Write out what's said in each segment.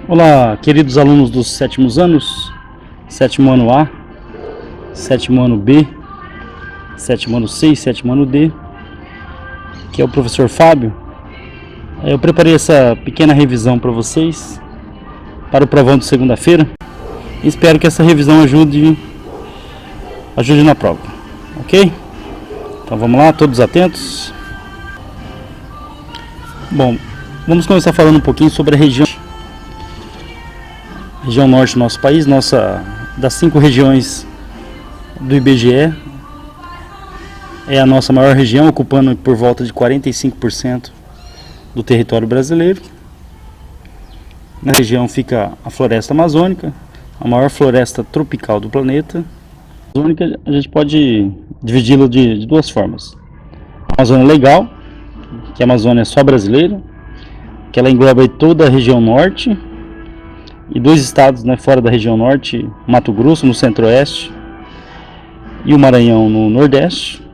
Olá, queridos alunos dos sétimos anos, sétimo ano A, sétimo ano B, sétimo ano C e sétimo ano D, que é o professor Fábio. Eu preparei essa pequena revisão para vocês, para o provão de segunda-feira. Espero que essa revisão ajude na prova, ok? Então vamos lá, todos atentos. Bom, vamos começar falando um pouquinho sobre a região norte do nosso país. Das 5 regiões do IBGE, é a nossa maior região, ocupando por volta de 45% do território brasileiro. Na região fica a floresta amazônica, a maior floresta tropical do planeta. A amazônica a gente pode dividi-la de duas formas: a Amazônia Legal, que a Amazônia é só brasileira, que ela engloba toda a região norte e 2 estados, fora da região norte: Mato Grosso no centro-oeste e o Maranhão no nordeste.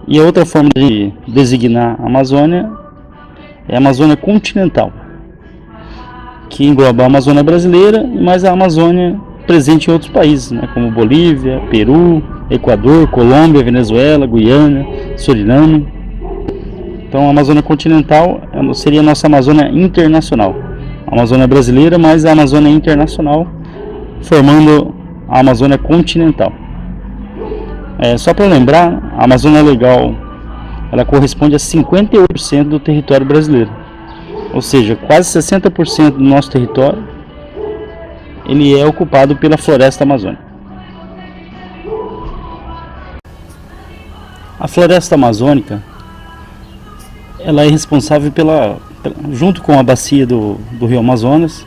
E a outra forma de designar a Amazônia é a Amazônia continental, que engloba a Amazônia brasileira e mais a Amazônia presente em outros países, como Bolívia, Peru, Equador, Colômbia, Venezuela, Guiana, Suriname. Então a Amazônia continental seria a nossa Amazônia internacional. A Amazônia brasileira mais a Amazônia internacional, formando a Amazônia continental. Só para lembrar, a Amazônia Legal ela corresponde a 58% do território brasileiro. Ou seja, quase 60% do nosso território ele é ocupado pela floresta amazônica. A floresta amazônica ela é responsável junto com a bacia do rio Amazonas,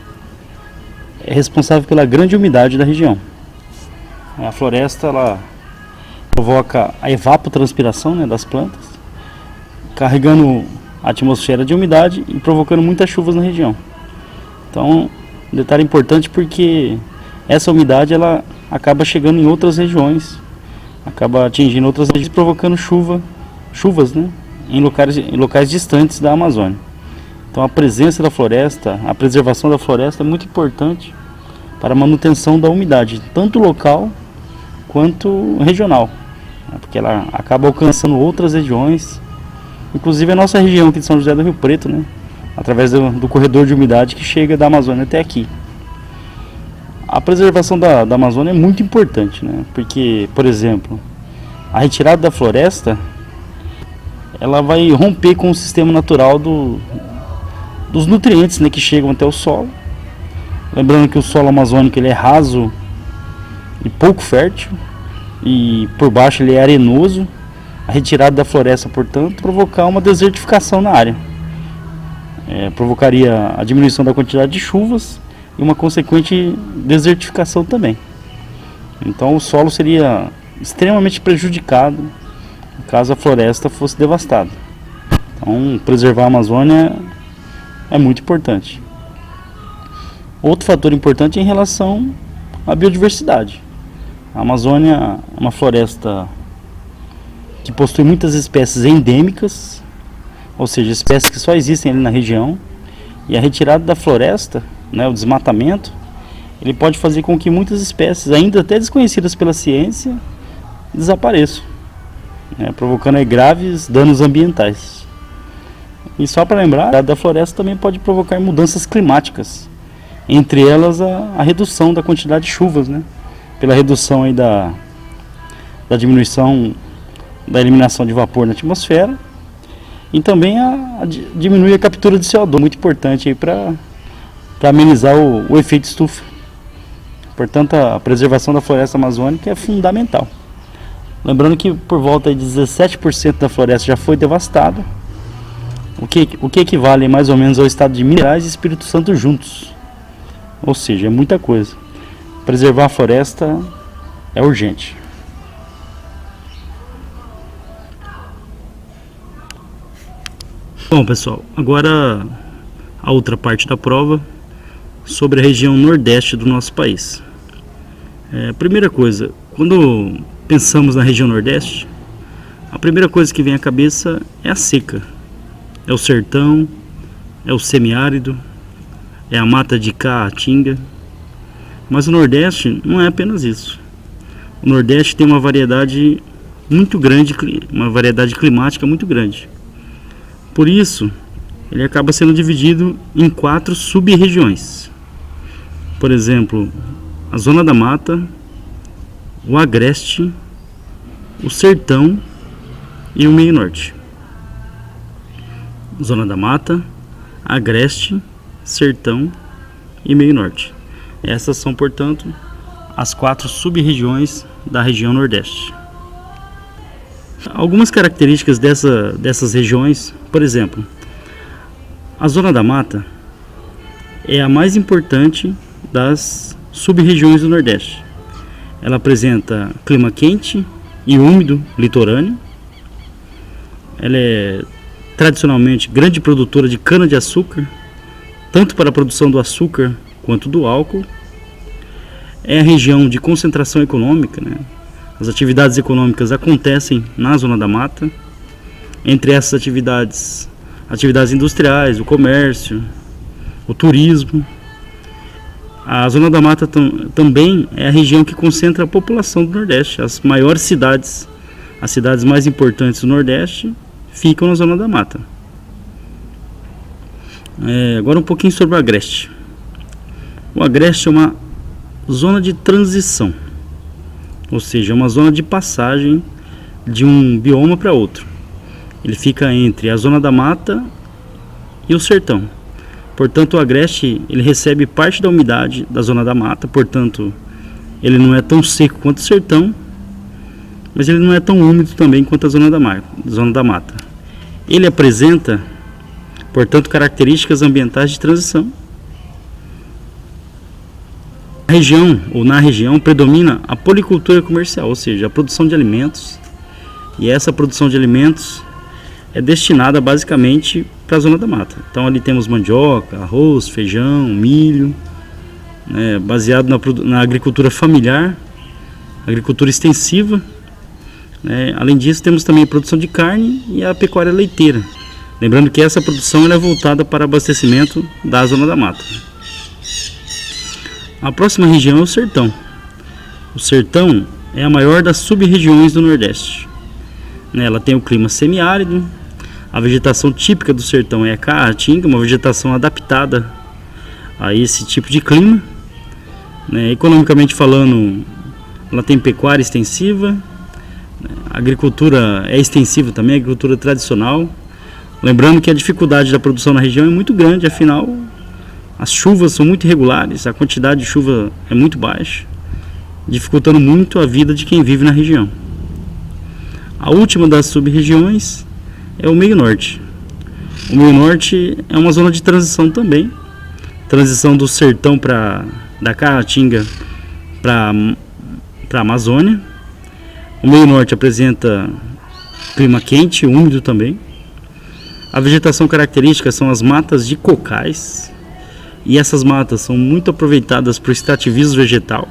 é responsável pela grande umidade da região. A floresta ela provoca a evapotranspiração das plantas, carregando a atmosfera de umidade e provocando muitas chuvas na região. Então, um detalhe importante, porque essa umidade ela acaba chegando em outras regiões, acaba atingindo outras regiões, provocando chuvas em locais distantes da Amazônia. Então a presença da floresta, a preservação da floresta é muito importante para a manutenção da umidade, tanto local quanto regional, porque ela acaba alcançando outras regiões, inclusive a nossa região aqui de São José do Rio Preto, através do corredor de umidade que chega da Amazônia até aqui. A preservação da Amazônia é muito importante, porque, por exemplo, a retirada da floresta ela vai romper com o sistema natural dos nutrientes que chegam até o solo. Lembrando que o solo amazônico ele é raso e pouco fértil, e por baixo ele é arenoso. A retirada da floresta, portanto, provocar uma desertificação na área. Provocaria a diminuição da quantidade de chuvas e uma consequente desertificação também. Então o solo seria extremamente prejudicado caso a floresta fosse devastada. Então preservar a Amazônia é muito importante. Outro fator importante é em relação à biodiversidade. A Amazônia é uma floresta que possui muitas espécies endêmicas, ou seja, espécies que só existem ali na região, e a retirada da floresta, o desmatamento, ele pode fazer com que muitas espécies, ainda até desconhecidas pela ciência, desapareçam, provocando graves danos ambientais. E só para lembrar, a retirada da floresta também pode provocar mudanças climáticas, entre elas a redução da quantidade de chuvas, pela redução aí da diminuição da eliminação de vapor na atmosfera, e também diminuir a captura de CO2, muito importante para amenizar o efeito estufa. Portanto, a preservação da floresta amazônica é fundamental. Lembrando que por volta de 17% da floresta já foi devastada, o que equivale mais ou menos ao estado de Minas Gerais e Espírito Santo juntos. Ou seja, é muita coisa. Preservar a floresta é urgente. Bom, pessoal, agora a outra parte da prova sobre a região nordeste do nosso país. Primeira coisa, quando pensamos na região nordeste, a primeira coisa que vem à cabeça é a seca. É o sertão, é o semiárido, é a mata de caatinga. Mas o Nordeste não é apenas isso. O Nordeste tem uma variedade muito grande, uma variedade climática muito grande. Por isso, ele acaba sendo dividido em 4 sub-regiões. Por exemplo, a Zona da Mata, o Agreste, o Sertão e o Meio Norte. Zona da Mata, Agreste, Sertão e Meio Norte. Essas são, portanto, as 4 sub-regiões da região Nordeste. Algumas características dessas regiões, por exemplo, a Zona da Mata é a mais importante das sub-regiões do Nordeste. Ela apresenta clima quente e úmido litorâneo. Ela é tradicionalmente grande produtora de cana-de-açúcar, tanto para a produção do açúcar quanto do álcool. É a região de concentração econômica, né? As atividades econômicas acontecem na Zona da Mata. Entre essas atividades industriais, o comércio, o turismo. A Zona da Mata também é a região que concentra a população do Nordeste. As maiores cidades, as cidades mais importantes do Nordeste, ficam na Zona da Mata. Agora um pouquinho sobre o Agreste. O Agreste é uma zona de transição, ou seja, é uma zona de passagem de um bioma para outro. Ele fica entre a Zona da Mata e o Sertão. Portanto, o Agreste ele recebe parte da umidade da Zona da Mata, portanto, ele não é tão seco quanto o Sertão, mas ele não é tão úmido também quanto a Zona da Mata. Ele apresenta, portanto, características ambientais de transição. Na região predomina a policultura comercial, ou seja, a produção de alimentos, e essa produção de alimentos é destinada basicamente para a Zona da Mata. Então ali temos mandioca, arroz, feijão, milho, baseado na agricultura familiar, agricultura extensiva. Além disso, temos também a produção de carne e a pecuária leiteira. Lembrando que essa produção é voltada para abastecimento da Zona da Mata. A próxima região é o Sertão. O Sertão é a maior das sub-regiões do Nordeste. Ela tem o clima semiárido. A vegetação típica do Sertão é a caatinga, uma vegetação adaptada a esse tipo de clima. Economicamente falando, ela tem pecuária extensiva. A agricultura é extensiva também, a agricultura tradicional. Lembrando que a dificuldade da produção na região é muito grande, afinal, as chuvas são muito irregulares, a quantidade de chuva é muito baixa, dificultando muito a vida de quem vive na região. A última das sub-regiões é o Meio Norte. O Meio Norte é uma zona de transição também, transição do Sertão da Caatinga para a Amazônia. O Meio Norte apresenta clima quente e úmido também. A vegetação característica são as matas de cocais, e essas matas são muito aproveitadas para o extrativismo vegetal,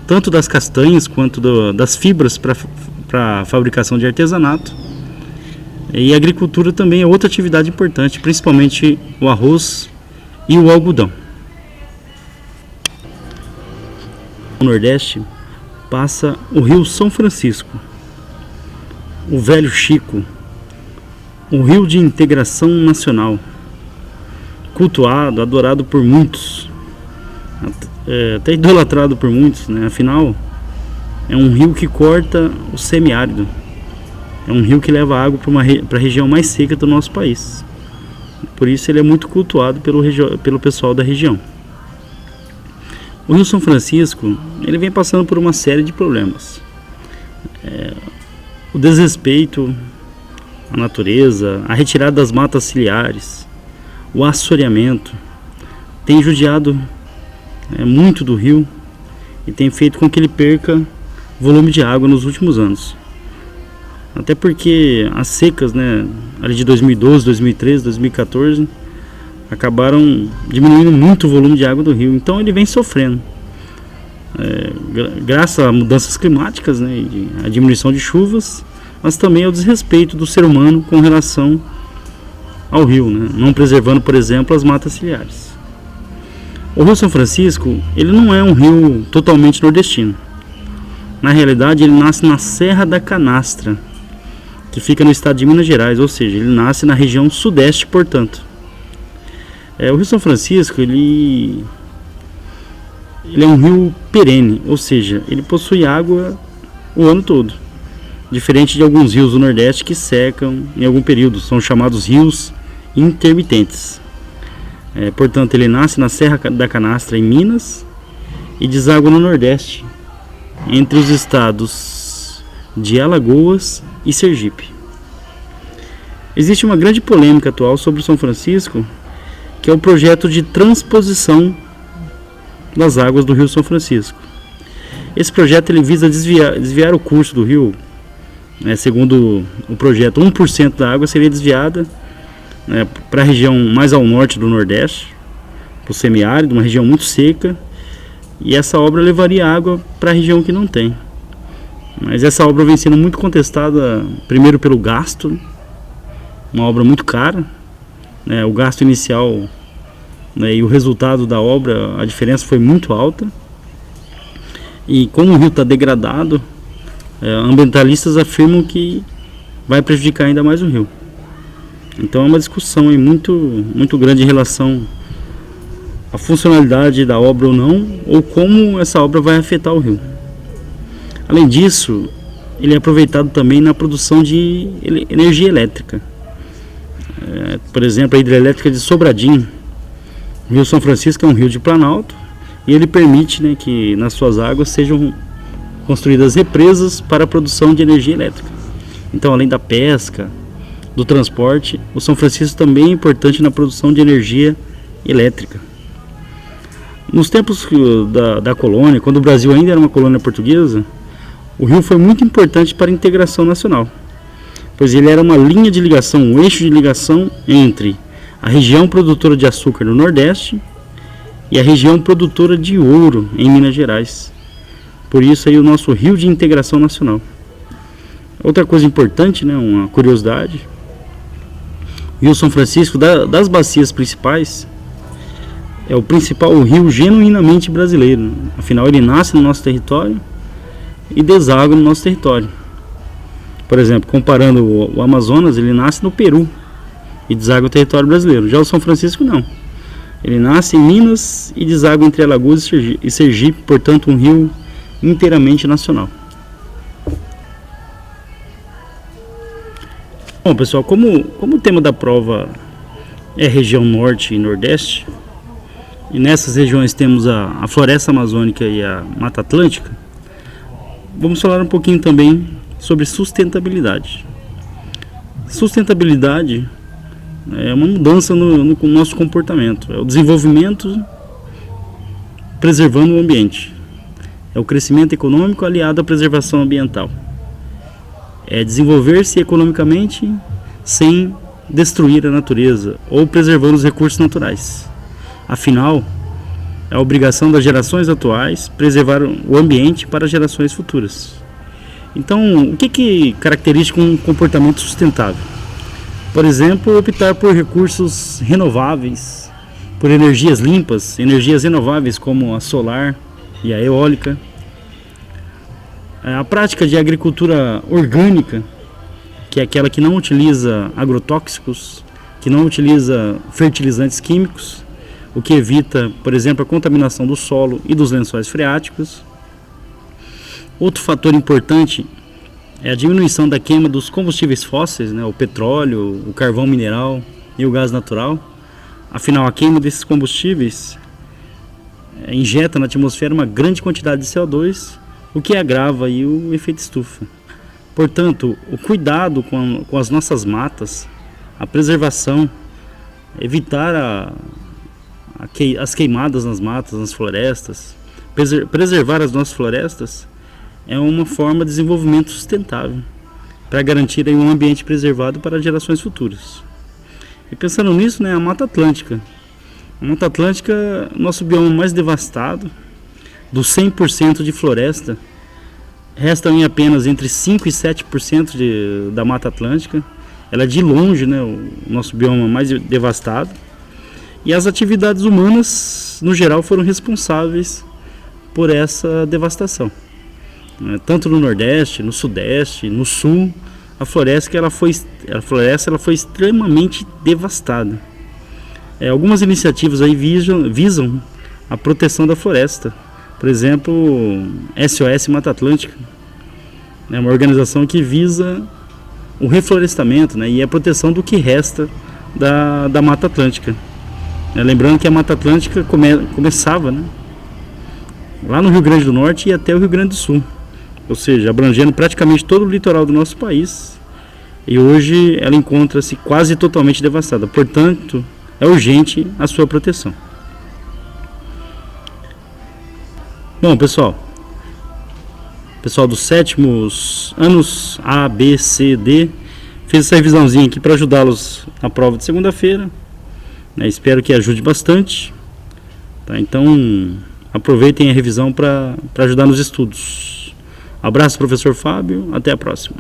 tanto das castanhas quanto das fibras para a fabricação de artesanato. E a agricultura também é outra atividade importante, principalmente o arroz e o algodão. No Nordeste passa o Rio São Francisco, o Velho Chico, o rio de integração nacional, cultuado, adorado por muitos, até idolatrado por muitos, Afinal, é um rio que corta o semiárido, é um rio que leva água para a região mais seca do nosso país. Por isso ele é muito cultuado pelo pessoal da região. O Rio São Francisco ele vem passando por uma série de problemas. O desrespeito à natureza, a retirada das matas ciliares, o assoreamento tem judiado muito do rio e tem feito com que ele perca volume de água nos últimos anos. Até porque as secas, ali de 2012, 2013, 2014, acabaram diminuindo muito o volume de água do rio. Então ele vem sofrendo, graças a mudanças climáticas, e a diminuição de chuvas, mas também ao desrespeito do ser humano com relação ao rio, não preservando, por exemplo, as matas ciliares. O Rio São Francisco, ele não é um rio totalmente nordestino. Na realidade, ele nasce na Serra da Canastra, que fica no estado de Minas Gerais, ou seja, ele nasce na região sudeste, portanto. O Rio São Francisco, ele é um rio perene, ou seja, ele possui água o ano todo. Diferente de alguns rios do Nordeste que secam em algum período, são chamados rios intermitentes. Portanto, ele nasce na Serra da Canastra, em Minas, e deságua no Nordeste, entre os estados de Alagoas e Sergipe. Existe uma grande polêmica atual sobre o São Francisco, que é o projeto de transposição das águas do Rio São Francisco. Esse projeto ele visa desviar o curso do rio. Segundo o projeto, 1% da água seria desviada para a região mais ao norte do Nordeste, para o semiárido, uma região muito seca, e essa obra levaria água para a região que não tem. Mas essa obra vem sendo muito contestada, primeiro pelo gasto, uma obra muito cara, o gasto inicial e o resultado da obra, a diferença foi muito alta, e como o rio está degradado, ambientalistas afirmam que vai prejudicar ainda mais o rio. Então é uma discussão aí muito grande em relação à funcionalidade da obra ou não, ou como essa obra vai afetar o rio. Além disso, ele é aproveitado também na produção de energia elétrica. Por exemplo, a hidrelétrica de Sobradinho. O Rio São Francisco é um rio de planalto e ele permite que nas suas águas sejam construídas represas para a produção de energia elétrica. Então, além da pesca, do transporte, o São Francisco também é importante na produção de energia elétrica. Nos tempos da colônia, quando o Brasil ainda era uma colônia portuguesa, o rio foi muito importante para a integração nacional, pois ele era uma linha de ligação, um eixo de ligação entre a região produtora de açúcar no Nordeste e a região produtora de ouro em Minas Gerais. Por isso aí o nosso rio de integração nacional. Outra coisa importante, uma curiosidade, o Rio São Francisco, das bacias principais, é o principal rio genuinamente brasileiro. Afinal, ele nasce no nosso território e deságua no nosso território. Por exemplo, comparando o Amazonas, ele nasce no Peru e deságua o território brasileiro. Já o São Francisco não. Ele nasce em Minas e deságua entre Alagoas e Sergipe, portanto um rio inteiramente nacional. Bom, pessoal, como o tema da prova é região norte e nordeste, e nessas regiões temos a floresta amazônica e a Mata Atlântica, vamos falar um pouquinho também sobre sustentabilidade. Sustentabilidade é uma mudança no nosso comportamento, é o desenvolvimento preservando o ambiente, é o crescimento econômico aliado à preservação ambiental, é desenvolver-se economicamente sem destruir a natureza ou preservando os recursos naturais. Afinal, é a obrigação das gerações atuais preservar o ambiente para gerações futuras. Então, o que caracteriza um comportamento sustentável? Por exemplo, optar por recursos renováveis, por energias limpas, energias renováveis como a solar e a eólica. A prática de agricultura orgânica, que é aquela que não utiliza agrotóxicos, que não utiliza fertilizantes químicos, o que evita, por exemplo, a contaminação do solo e dos lençóis freáticos. Outro fator importante é a diminuição da queima dos combustíveis fósseis, o petróleo, o carvão mineral e o gás natural. Afinal, a queima desses combustíveis injeta na atmosfera uma grande quantidade de CO2, o que agrava aí o efeito estufa. Portanto, o cuidado com as nossas matas, a preservação, evitar as queimadas nas matas, nas florestas, preservar as nossas florestas é uma forma de desenvolvimento sustentável para garantir aí um ambiente preservado para gerações futuras. E pensando nisso, a Mata Atlântica. A Mata Atlântica, nosso bioma mais devastado, dos 100% de floresta, restam em apenas entre 5% e 7% da Mata Atlântica. Ela é de longe o nosso bioma mais devastado. E as atividades humanas florestas, no geral, foram responsáveis por essa devastação. Tanto no Nordeste, no Sudeste, no Sul, a floresta ela foi extremamente devastada. Algumas iniciativas aí visam a proteção da floresta. Por exemplo, SOS Mata Atlântica, uma organização que visa o reflorestamento, e a proteção do que resta da Mata Atlântica. Lembrando que a Mata Atlântica começava lá no Rio Grande do Norte e até o Rio Grande do Sul, ou seja, abrangendo praticamente todo o litoral do nosso país, e hoje ela encontra-se quase totalmente devastada. Portanto, é urgente a sua proteção. Bom, pessoal dos sétimos anos A, B, C, D, fiz essa revisãozinha aqui para ajudá-los na prova de segunda-feira. Espero que ajude bastante. Então, aproveitem a revisão para ajudar nos estudos. Abraço, professor Fábio. Até a próxima.